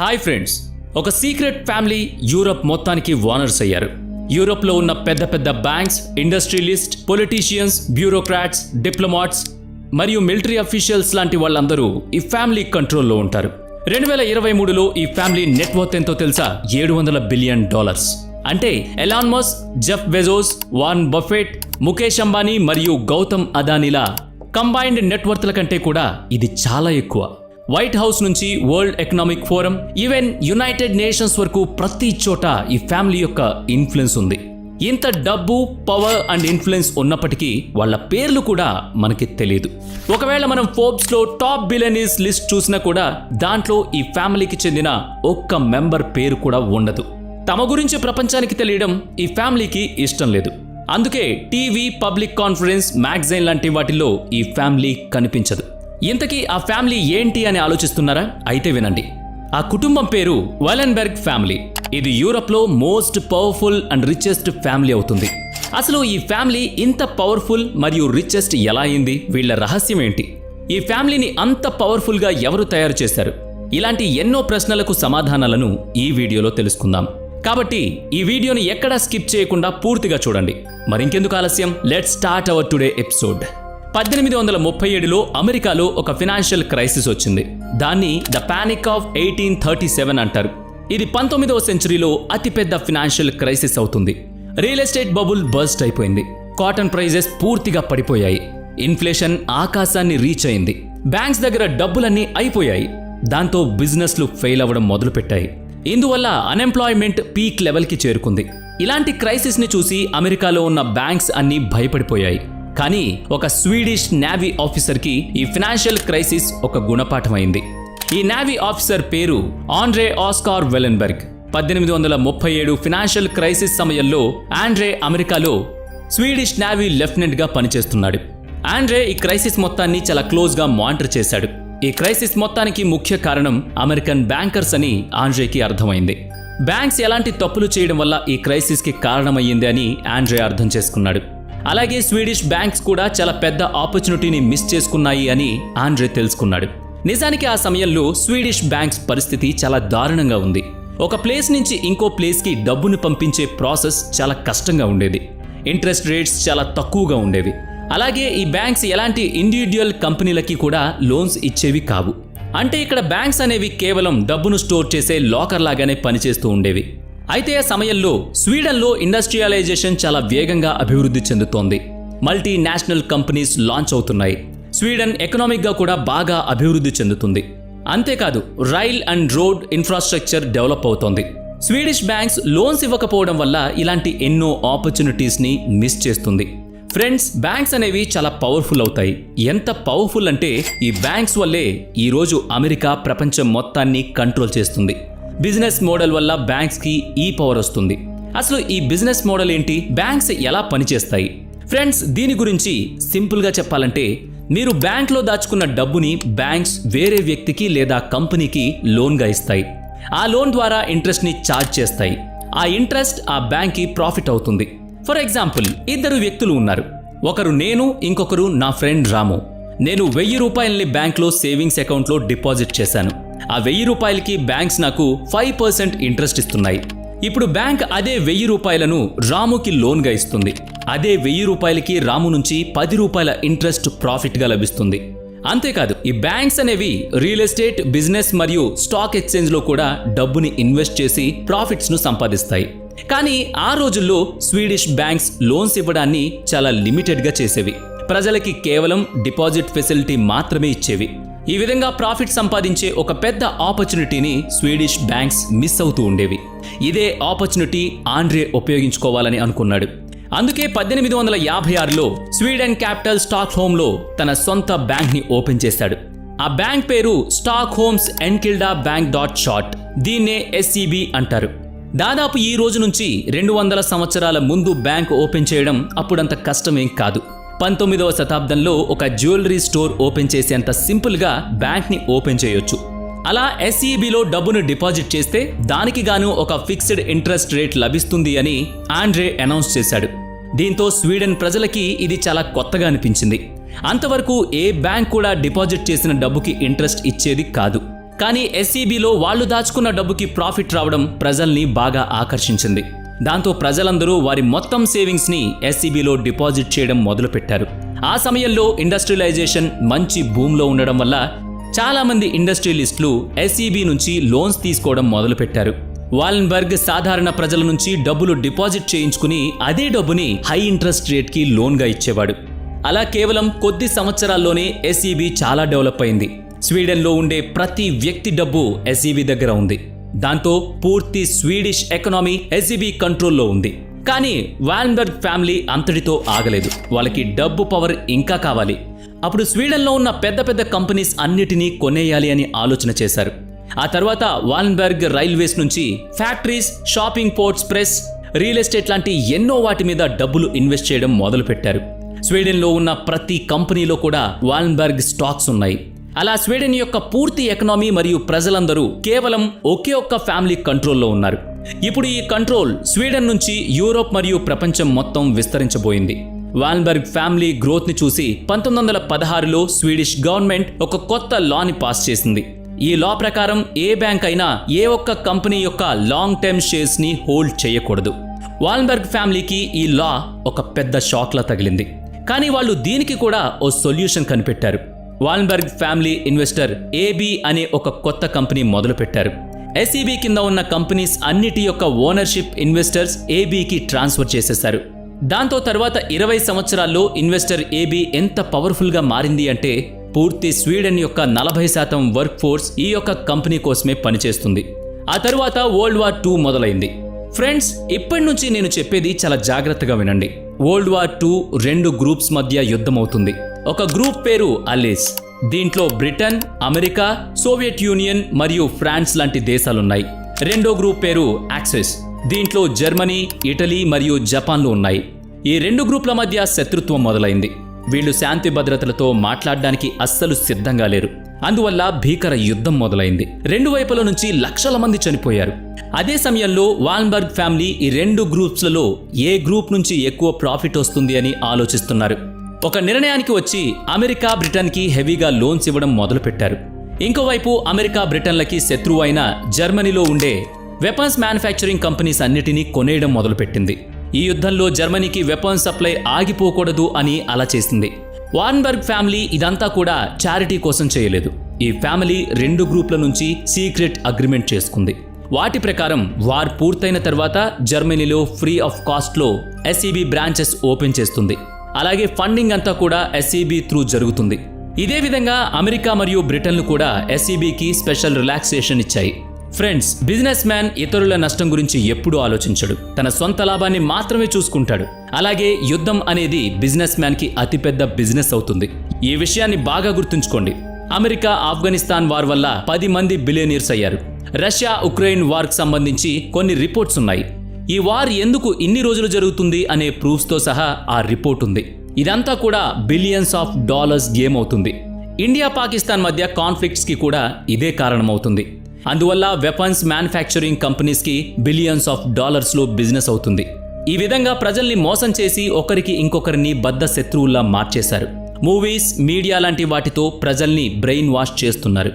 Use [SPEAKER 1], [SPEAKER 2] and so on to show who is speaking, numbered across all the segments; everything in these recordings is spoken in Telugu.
[SPEAKER 1] హాయ్ ఫ్రెండ్స్, ఒక సీక్రెట్ ఫ్యామిలీ యూరప్ మొత్తానికి ఓనర్స్ అయ్యారు. యూరప్లో ఉన్న పెద్ద పెద్ద banks, industrialist, politicians, bureaucrats, diplomats మరియు మిలిటరీ అఫీషియల్స్ లాంటి వాళ్ళందరూ ఈ ఫ్యామిలీ కంట్రోల్లో ఉంటారు. 2023లో ఈ ఫ్యామిలీ నెట్వర్త్ ఎంతో తెలుసా? $700 బిలియన్. అంటే Elon Musk, Jeff Bezos, Warren Buffett, Mukesh Ambani మరియు గౌతమ్ అదానీల కంబైన్డ్ నెట్వర్త్ల కంటే కూడా ఇది చాలా ఎక్కువ. వైట్ హౌస్ నుంచి world economic forum, even United nations వరకు ప్రతి చోట ఈ ఫ్యామిలీ యొక్క ఇన్ఫ్లుయెన్స్ ఉంది. ఇంత డబ్బు, పవర్ అండ్ ఇన్ఫ్లుయెన్స్ ఉన్నప్పటికీ వాళ్ళ పేర్లు కూడా మనకి తెలియదు. ఒకవేళ మనం ఫోర్బ్స్లో టాప్ బిలియనీర్స్ లిస్ట్ చూసినా కూడా దాంట్లో ఈ ఫ్యామిలీకి చెందిన ఒక్క మెంబర్ పేరు కూడా ఉండదు. తమ గురించి ప్రపంచానికి తెలియడం ఈ ఫ్యామిలీకి ఇష్టం లేదు. అందుకే టీవీ, పబ్లిక్ కాన్ఫరెన్స్, మ్యాగజైన్ లాంటి వాటిల్లో ఈ ఫ్యామిలీ కనిపించదు. ఇంతకీ ఆ ఫ్యామిలీ ఏంటి అని ఆలోచిస్తున్నారా? అయితే వినండి. ఆ కుటుంబం పేరు వైలెన్బెర్గ్ ఫ్యామిలీ. ఇది యూరప్లో most powerful and richest family అవుతుంది. అసలు ఈ ఫ్యామిలీ ఇంత పవర్ఫుల్ మరియు రిచెస్ట్ ఎలా అయింది? వీళ్ళ రహస్యం ఏంటి? ఈ ఫ్యామిలీని అంత పవర్ఫుల్గా ఎవరు తయారు చేశారు? ఇలాంటి ఎన్నో ప్రశ్నలకు సమాధానాలను ఈ వీడియోలో తెలుసుకుందాం. కాబట్టి ఈ వీడియోని ఎక్కడా స్కిప్ చేయకుండా పూర్తిగా చూడండి. మరింకెందుకు ఆలస్యం, let's start our today episode. 1837లో అమెరికాలో ఒక ఫినాన్షియల్ క్రైసిస్ వచ్చింది. దాన్ని ద పానిక్ ఆఫ్ 1837 అంటారు. ఇది 19వ సెంచరీలో అతిపెద్ద ఫినాన్షియల్ క్రైసిస్ అవుతుంది. రియల్ ఎస్టేట్ బబుల్ బర్స్ట్ అయిపోయింది. కాటన్ ప్రైజెస్ పూర్తిగా పడిపోయాయి. ఇన్ఫ్లేషన్ ఆకాశాన్ని రీచ్ అయింది. బ్యాంక్స్ దగ్గర డబ్బులన్నీ అయిపోయాయి. దాంతో బిజినెస్లు ఫెయిల్ అవ్వడం మొదలుపెట్టాయి. ఇందువల్ల అన్ఎంప్లాయ్మెంట్ పీక్ లెవెల్కి చేరుకుంది. ఇలాంటి క్రైసిస్ని చూసి అమెరికాలో ఉన్న బ్యాంక్స్ అన్నీ భయపడిపోయాయి. కానీ ఒక స్వీడిష్ నేవీ ఆఫీసర్కి ఈ ఫినాన్షియల్ క్రైసిస్ ఒక గుణపాఠమైంది. ఈ నేవీ ఆఫీసర్ పేరు ఆండ్రే ఆస్కార్ వెలెన్బెర్గ్. 1837 ఫినాన్షియల్ క్రైసిస్ సమయంలో ఆండ్రే అమెరికాలో స్వీడిష్ నేవీ లెఫ్టినెంట్గా పనిచేస్తున్నాడు. ఆండ్రే ఈ క్రైసిస్ మొత్తాన్ని చాలా క్లోజ్గా మానిటర్ చేశాడు. ఈ క్రైసిస్ మొత్తానికి ముఖ్య కారణం అమెరికన్ బ్యాంకర్స్ అని ఆండ్రేకి అర్థమైంది. బ్యాంక్స్ ఎలాంటి తప్పులు చేయడం వల్ల ఈ క్రైసిస్కి కారణమయ్యింది అని ఆండ్రే అర్థం చేసుకున్నాడు. అలాగే స్వీడిష్ బ్యాంక్స్ కూడా చాలా పెద్ద ఆపర్చునిటీని మిస్ చేసుకున్నాయి అని ఆండ్రే తెలుసుకున్నాడు. నిజానికి ఆ సమయంలో స్వీడిష్ బ్యాంక్స్ పరిస్థితి చాలా దారుణంగా ఉంది. ఒక ప్లేస్ నుంచి ఇంకో ప్లేస్కి డబ్బును పంపించే ప్రాసెస్ చాలా కష్టంగా ఉండేది. ఇంట్రెస్ట్ రేట్స్ చాలా తక్కువగా ఉండేవి. అలాగే ఈ బ్యాంక్స్ ఎలాంటి ఇండివిడ్యువల్ కంపెనీలకి కూడా లోన్స్ ఇచ్చేవి కావు. అంటే ఇక్కడ బ్యాంక్స్ అనేవి కేవలం డబ్బును స్టోర్ చేసే లాకర్ లాగానే పనిచేస్తూ ఉండేవి. అయితే ఆ సమయంలో స్వీడన్లో ఇండస్ట్రియలైజేషన్ చాలా వేగంగా అభివృద్ధి చెందుతోంది. మల్టీనేషనల్ కంపెనీస్ లాంచ్ అవుతున్నాయి. స్వీడన్ ఎకనామిక్గా కూడా బాగా అభివృద్ధి చెందుతుంది. అంతేకాదు rail and road infrastructure develop అవుతోంది. స్వీడిష్ బ్యాంక్స్ లోన్స్ ఇవ్వకపోవడం వల్ల ఇలాంటి ఎన్నో ఆపర్చునిటీస్ని మిస్ చేస్తుంది. ఫ్రెండ్స్, బ్యాంక్స్ అనేవి చాలా పవర్ఫుల్ అవుతాయి. ఎంత పవర్ఫుల్ అంటే ఈ బ్యాంక్స్ వల్లే ఈరోజు అమెరికా ప్రపంచం మొత్తాన్ని కంట్రోల్ చేస్తుంది. బిజినెస్ మోడల్ వల్ల బ్యాంక్స్కి ఈ పవర్ వస్తుంది. అసలు ఈ బిజినెస్ మోడల్ ఏంటి? బ్యాంక్స్ ఎలా పనిచేస్తాయి? ఫ్రెండ్స్, దీని గురించి సింపుల్గా చెప్పాలంటే, మీరు బ్యాంక్లో దాచుకున్న డబ్బుని బ్యాంక్స్ వేరే వ్యక్తికి లేదా కంపెనీకి లోన్గా ఇస్తాయి. ఆ లోన్ ద్వారా ఇంట్రెస్ట్ని ఛార్జ్ చేస్తాయి. ఆ ఇంట్రెస్ట్ ఆ బ్యాంక్కి ప్రాఫిట్ అవుతుంది. ఫర్ ఎగ్జాంపుల్, ఇద్దరు వ్యక్తులు ఉన్నారు. ఒకరు నేను, ఇంకొకరు నా ఫ్రెండ్ రాము. నేను 1000 రూపాయలని బ్యాంక్లో సేవింగ్స్ అకౌంట్లో డిపాజిట్ చేశాను. ఆ 1000 రూపాయలకి బ్యాంక్స్ నాకు 5% ఇంట్రెస్ట్ ఇస్తున్నాయి. ఇప్పుడు బ్యాంక్ అదే 1000 రూపాయలను రాముకి లోన్గా ఇస్తుంది. అదే 1000 రూపాయలకి రాము నుంచి 10 రూపాయల ఇంట్రెస్ట్ ప్రాఫిట్గా లభిస్తుంది. అంతేకాదు ఈ బ్యాంక్స్ అనేవి రియల్ ఎస్టేట్, బిజినెస్ మరియు స్టాక్ ఎక్స్చేంజ్లో కూడా డబ్బుని ఇన్వెస్ట్ చేసి ప్రాఫిట్స్ను సంపాదిస్తాయి. కానీ ఆ రోజుల్లో స్వీడిష్ బ్యాంక్స్ లోన్స్ ఇవ్వడాన్ని చాలా లిమిటెడ్గా చేసేవి. ప్రజలకి కేవలం డిపాజిట్ ఫెసిలిటీ మాత్రమే ఇచ్చేవి. ఈ విధంగా ప్రాఫిట్ సంపాదించే ఒక పెద్ద ఆపర్చునిటీని స్వీడిష్ బ్యాంక్స్ మిస్ అవుతూ ఉండేవి. ఇదే ఆపర్చునిటీ ఆండ్రే ఉపయోగించుకోవాలని అనుకున్నాడు. అందుకే 1856లో స్వీడన్ క్యాపిటల్ స్టాక్ హోమ్లో తన సొంత బ్యాంక్ని ఓపెన్ చేశాడు. ఆ బ్యాంక్ పేరు స్టాక్ హోమ్స్ ఎన్కిల్డా బ్యాంక్ .షార్ట్. దీన్నే SEB అంటారు. దాదాపు ఈ రోజు నుంచి 200 సంవత్సరాల ముందు బ్యాంక్ ఓపెన్ చేయడం అప్పుడంత కష్టమేం కాదు. 19వ శతాబ్దంలో ఒక జ్యువెలరీ స్టోర్ ఓపెన్ చేసేంత సింపుల్గా బ్యాంక్ని ఓపెన్ చేయొచ్చు. అలా SEBలో డబ్బును డిపాజిట్ చేస్తే దానికి గాను ఒక ఫిక్స్డ్ ఇంట్రెస్ట్ రేట్ లభిస్తుంది అని ఆండ్రే అనౌన్స్ చేశాడు. దీంతో స్వీడన్ ప్రజలకి ఇది చాలా కొత్తగా అనిపించింది. అంతవరకు ఏ బ్యాంక్ కూడా డిపాజిట్ చేసిన డబ్బుకి ఇంట్రెస్ట్ ఇచ్చేది కాదు. కానీ ఎస్ఈబిలో వాళ్ళు దాచుకున్న డబ్బుకి ప్రాఫిట్ రావడం ప్రజల్ని బాగా ఆకర్షించింది. దాంతో ప్రజలందరూ వారి మొత్తం సేవింగ్స్ని ఎస్ఈబిలో డిపాజిట్ చేయడం మొదలుపెట్టారు. ఆ సమయంలో ఇండస్ట్రియలైజేషన్ మంచి భూమిలో ఉండడం వల్ల చాలామంది ఇండస్ట్రియలిస్టులు ఎస్ఈబి నుంచి లోన్స్ తీసుకోవడం మొదలుపెట్టారు. వాలెన్బర్గ్ సాధారణ ప్రజల నుంచి డబ్బులు డిపాజిట్ చేయించుకుని అదే డబ్బుని హై ఇంట్రెస్ట్ రేట్కి లోన్గా ఇచ్చేవాడు. అలా కేవలం కొద్ది సంవత్సరాల్లోనే ఎస్ఈబి చాలా డెవలప్ అయింది. స్వీడన్లో ఉండే ప్రతి వ్యక్తి డబ్బు ఎస్ఈబి దగ్గర ఉంది. దాంతో పూర్తి స్వీడిష్ ఎకనామీ ఎస్ఈబి కంట్రోల్లో ఉంది. కానీ వాలెన్బర్గ్ ఫ్యామిలీ అంతటితో ఆగలేదు. వాళ్ళకి డబ్బు పవర్ ఇంకా కావాలి. అప్పుడు స్వీడన్లో ఉన్న పెద్ద పెద్ద కంపెనీస్ అన్నిటినీ కొనేయాలి అని ఆలోచన చేశారు. ఆ తర్వాత వాలెన్బర్గ్ రైల్వేస్ నుంచి factories, shopping ports, press, real estate లాంటి ఎన్నో వాటి మీద డబ్బులు ఇన్వెస్ట్ చేయడం మొదలుపెట్టారు. స్వీడన్లో ఉన్న ప్రతి కంపెనీలో కూడా వాలెన్బర్గ్ స్టాక్స్ ఉన్నాయి. అలా స్వీడన్ యొక్క పూర్తి ఎకనామీ మరియు ప్రజలందరూ కేవలం ఒకే ఒక్క ఫ్యామిలీ కంట్రోల్లో ఉన్నారు. ఇప్పుడు ఈ కంట్రోల్ స్వీడన్ నుంచి యూరోప్ మరియు ప్రపంచం మొత్తం విస్తరించబోయింది. వాలెన్బర్గ్ ఫ్యామిలీ గ్రోత్ ని చూసి 1916లో స్వీడిష్ గవర్నమెంట్ ఒక కొత్త లాని పాస్ చేసింది. ఈ లా ప్రకారం ఏ బ్యాంక్ అయినా ఏ ఒక్క కంపెనీ యొక్క లాంగ్ టర్మ్ షేర్స్ ని హోల్డ్ చేయకూడదు. వాలెన్బర్గ్ ఫ్యామిలీకి ఈ లా ఒక పెద్ద షాక్ లా తగిలింది. కానీ వాళ్ళు దీనికి కూడా ఓ సొల్యూషన్ కనిపెట్టారు. వాలెన్బర్గ్ ఫ్యామిలీ ఇన్వెస్టర్ ఏబీ అనే ఒక కొత్త కంపెనీ మొదలుపెట్టారు. ఎస్ఈబి కింద ఉన్న కంపెనీస్ అన్నిటి యొక్క ఓనర్షిప్ ఇన్వెస్టర్స్ ఏబీకి ట్రాన్స్ఫర్ చేసేశారు. దాంతో తర్వాత 20 సంవత్సరాల్లో ఇన్వెస్టర్ ఏబీ ఎంత పవర్ఫుల్ గా మారింది అంటే పూర్తి స్వీడన్ యొక్క 40% వర్క్ ఫోర్స్ ఈ యొక్క కంపెనీ కోసమే పనిచేస్తుంది. ఆ తర్వాత వరల్డ్ వార్ II మొదలైంది. ఫ్రెండ్స్, ఇప్పటి నుంచి నేను చెప్పేది చాలా జాగ్రత్తగా వినండి. వరల్డ్ వార్ II 2 గ్రూప్స్ మధ్య యుద్ధం అవుతుంది. ఒక గ్రూప్ పేరు అలీస్. దీంట్లో బ్రిటన్, అమెరికా, సోవియట్ యూనియన్ మరియు ఫ్రాన్స్ లాంటి దేశాలున్నాయి. రెండో గ్రూప్ పేరు యాక్సెస్. దీంట్లో జర్మనీ, ఇటలీ మరియు జపాన్లు ఉన్నాయి. ఈ 2 గ్రూప్ల మధ్య శత్రుత్వం మొదలైంది. వీళ్లు శాంతి భద్రతలతో మాట్లాడడానికి అస్సలు సిద్ధంగా లేరు. అందువల్ల భీకర యుద్ధం మొదలైంది. 2 వైపుల నుంచి లక్షల మంది చనిపోయారు. అదే సమయంలో వాలెన్బర్గ్ ఫ్యామిలీ ఈ 2 గ్రూప్స్లలో ఏ గ్రూప్ నుంచి ఎక్కువ ప్రాఫిట్ వస్తుంది అని ఆలోచిస్తున్నారు. ఒక నిర్ణయానికి వచ్చి అమెరికా, బ్రిటన్కి హెవీగా లోన్స్ ఇవ్వడం మొదలుపెట్టారు. ఇంకోవైపు అమెరికా, బ్రిటన్లకి శత్రువు అయిన జర్మనీలో ఉండే వెపన్స్ మ్యానుఫ్యాక్చరింగ్ కంపెనీస్ అన్నిటినీ కొనేయడం మొదలుపెట్టింది. ఈ యుద్ధంలో జర్మనీకి వెపన్స్ సప్లై ఆగిపోకూడదు అని అలా చేసింది. వాలెన్బర్గ్ ఫ్యామిలీ ఇదంతా కూడా చారిటీ కోసం చేయలేదు. ఈ ఫ్యామిలీ 2 గ్రూప్ల నుంచి సీక్రెట్ అగ్రిమెంట్ చేసుకుంది. వాటి ప్రకారం వార్ పూర్తయిన తర్వాత జర్మనీలో ఫ్రీ ఆఫ్ కాస్ట్లో ఎస్ఈబి బ్రాంచెస్ ఓపెన్ చేస్తుంది. అలాగే ఫండింగ్ అంతా కూడా ఎస్ఈబి త్రూ జరుగుతుంది. ఇదే విధంగా అమెరికా మరియు బ్రిటన్లు కూడా ఎస్ఈబికి స్పెషల్ రిలాక్సేషన్ ఇచ్చాయి. ఫ్రెండ్స్, బిజినెస్ మ్యాన్ ఇతరుల నష్టం గురించి ఎప్పుడూ ఆలోచించడు. తన సొంత లాభాన్ని మాత్రమే చూసుకుంటాడు. అలాగే యుద్ధం అనేది బిజినెస్ మ్యాన్ కి అతిపెద్ద బిజినెస్ అవుతుంది. ఈ విషయాన్ని బాగా గుర్తుంచుకోండి. అమెరికా ఆఫ్ఘనిస్తాన్ వార్ వల్ల 10 మంది బిలియనీర్స్ అయ్యారు. రష్యా ఉక్రెయిన్ వార్కి సంబంధించి కొన్ని రిపోర్ట్స్ ఉన్నాయి. ఈ వార్ ఎందుకు ఇన్ని రోజులు జరుగుతుంది అనే ప్రూఫ్స్తో సహా ఆ రిపోర్ట్ ఉంది. ఇదంతా కూడా బిలియన్స్ ఆఫ్ డాలర్స్ గేమ్ అవుతుంది. ఇండియా పాకిస్తాన్ మధ్య కాన్ఫ్లిక్ట్స్ కి కూడా ఇదే కారణమవుతుంది. అందువల్ల వెపన్స్ మ్యానుఫ్యాక్చరింగ్ కంపెనీస్ కి బిలియన్స్ ఆఫ్ డాలర్స్ లో బిజినెస్ అవుతుంది. ఈ విధంగా ప్రజల్ని మోసం చేసి ఒకరికి ఇంకొకరిని బద్ధ శత్రువుల్లా మార్చేశారు. మూవీస్, మీడియా లాంటి వాటితో ప్రజల్ని బ్రెయిన్ వాష్ చేస్తున్నారు.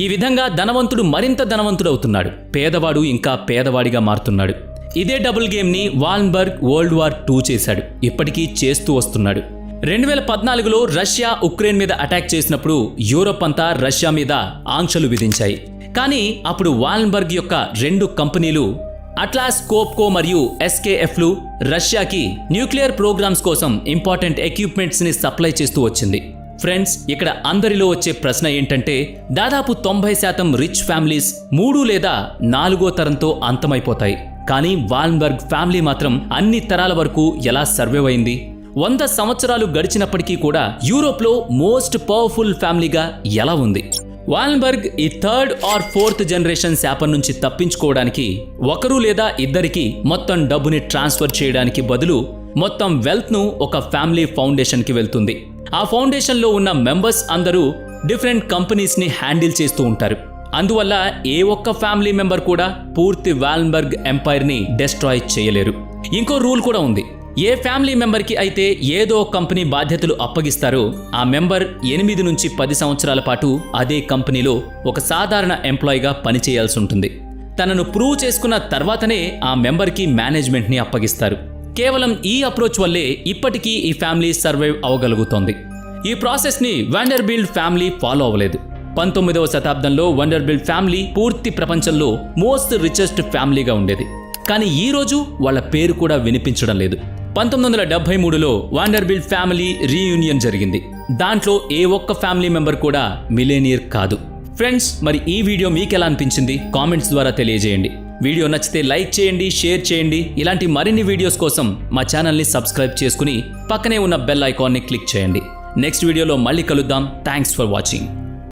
[SPEAKER 1] ఈ విధంగా ధనవంతుడు మరింత ధనవంతుడవుతున్నాడు. పేదవాడు ఇంకా పేదవాడిగా మారుతున్నాడు. ఇదే డబుల్ గేమ్ ని వాలెన్బర్గ్ వరల్డ్ వార్ II చేశాడు. ఇప్పటికీ చేస్తూ వస్తున్నాడు. 2014లో రష్యా ఉక్రెయిన్ మీద అటాక్ చేసినప్పుడు యూరోప్ అంతా రష్యా మీద ఆంక్షలు విధించాయి. కానీ అప్పుడు వాలెన్బర్గ్ యొక్క 2 కంపెనీలు అట్లాస్ కోప్కో మరియు ఎస్కేఎఫ్లు రష్యాకి న్యూక్లియర్ ప్రోగ్రామ్స్ కోసం ఇంపార్టెంట్ ఎక్విప్మెంట్స్ ని సప్లై చేస్తూ వచ్చింది. ఫ్రెండ్స్, ఇక్కడ అందరిలో వచ్చే ప్రశ్న ఏంటంటే దాదాపు 90% రిచ్ ఫ్యామిలీస్ 3 లేదా 4వ తరంతో అంతమైపోతాయి. కానీ వాలెన్బర్గ్ ఫ్యామిలీ మాత్రం అన్ని తరాల వరకు ఎలా సర్వైవ్ అయింది? 100 సంవత్సరాలు గడిచినప్పటికీ కూడా యూరోప్లో మోస్ట్ పవర్ఫుల్ ఫ్యామిలీగా ఎలా ఉంది? వాలెన్బర్గ్ ఈ 3rd or 4th జనరేషన్ శాపం నుంచి తప్పించుకోవడానికి ఒకరు లేదా ఇద్దరికి మొత్తం డబ్బుని ట్రాన్స్ఫర్ చేయడానికి బదులు మొత్తం వెల్త్ ను ఒక ఫ్యామిలీ ఫౌండేషన్ కి వెళ్తుంది. ఆ ఫౌండేషన్ లో ఉన్న మెంబర్స్ అందరూ డిఫరెంట్ కంపెనీస్ ని హ్యాండిల్ చేస్తూ ఉంటారు. అందువల్ల ఏ ఒక్క ఫ్యామిలీ మెంబర్ కూడా పూర్తి వాలెన్బర్గ్ ఎంపైర్ ని డెస్ట్రాయ్ చేయలేరు. ఇంకో రూల్ కూడా ఉంది. ఏ ఫ్యామిలీ మెంబర్కి అయితే ఏదో కంపెనీ బాధ్యతలు అప్పగిస్తారో ఆ మెంబర్ 8 నుంచి 10 సంవత్సరాల పాటు అదే కంపెనీలో ఒక సాధారణ ఎంప్లాయీగా పనిచేయాల్సి ఉంటుంది. తనను ప్రూవ్ చేసుకున్న తర్వాతనే ఆ మెంబర్కి మేనేజ్మెంట్ని అప్పగిస్తారు. కేవలం ఈ అప్రోచ్ వల్లే ఇప్పటికీ ఈ ఫ్యామిలీ సర్వైవ్ అవ్వగలుగుతోంది. ఈ ప్రాసెస్ని వాండర్బిల్ట్ ఫ్యామిలీ ఫాలో అవ్వలేదు. 19వ శతాబ్దంలో వాండర్బిల్ట్ ఫ్యామిలీ పూర్తి ప్రపంచంలో మోస్ట్ రిచెస్ట్ ఫ్యామిలీగా ఉండేది. కానీ ఈ రోజు వాళ్ళ పేరు కూడా వినిపించడం లేదు. 1973లో వాండర్బిల్ట్ ఫ్యామిలీ రీయూనియన్ జరిగింది. దాంట్లో ఏ ఒక్క ఫ్యామిలీ మెంబర్ కూడా మిలేనియర్ కాదు. ఫ్రెండ్స్, మరి ఈ వీడియో మీకు ఎలా అనిపించింది కామెంట్స్ ద్వారా తెలియజేయండి. వీడియో నచ్చితే లైక్ చేయండి, షేర్ చేయండి. ఇలాంటి మరిన్ని వీడియోస్ కోసం మా ఛానల్ని సబ్స్క్రైబ్ చేసుకుని పక్కనే ఉన్న బెల్ ఐకాన్ని క్లిక్ చేయండి. నెక్స్ట్ వీడియోలో మళ్ళీ కలుద్దాం. Thanks for watching.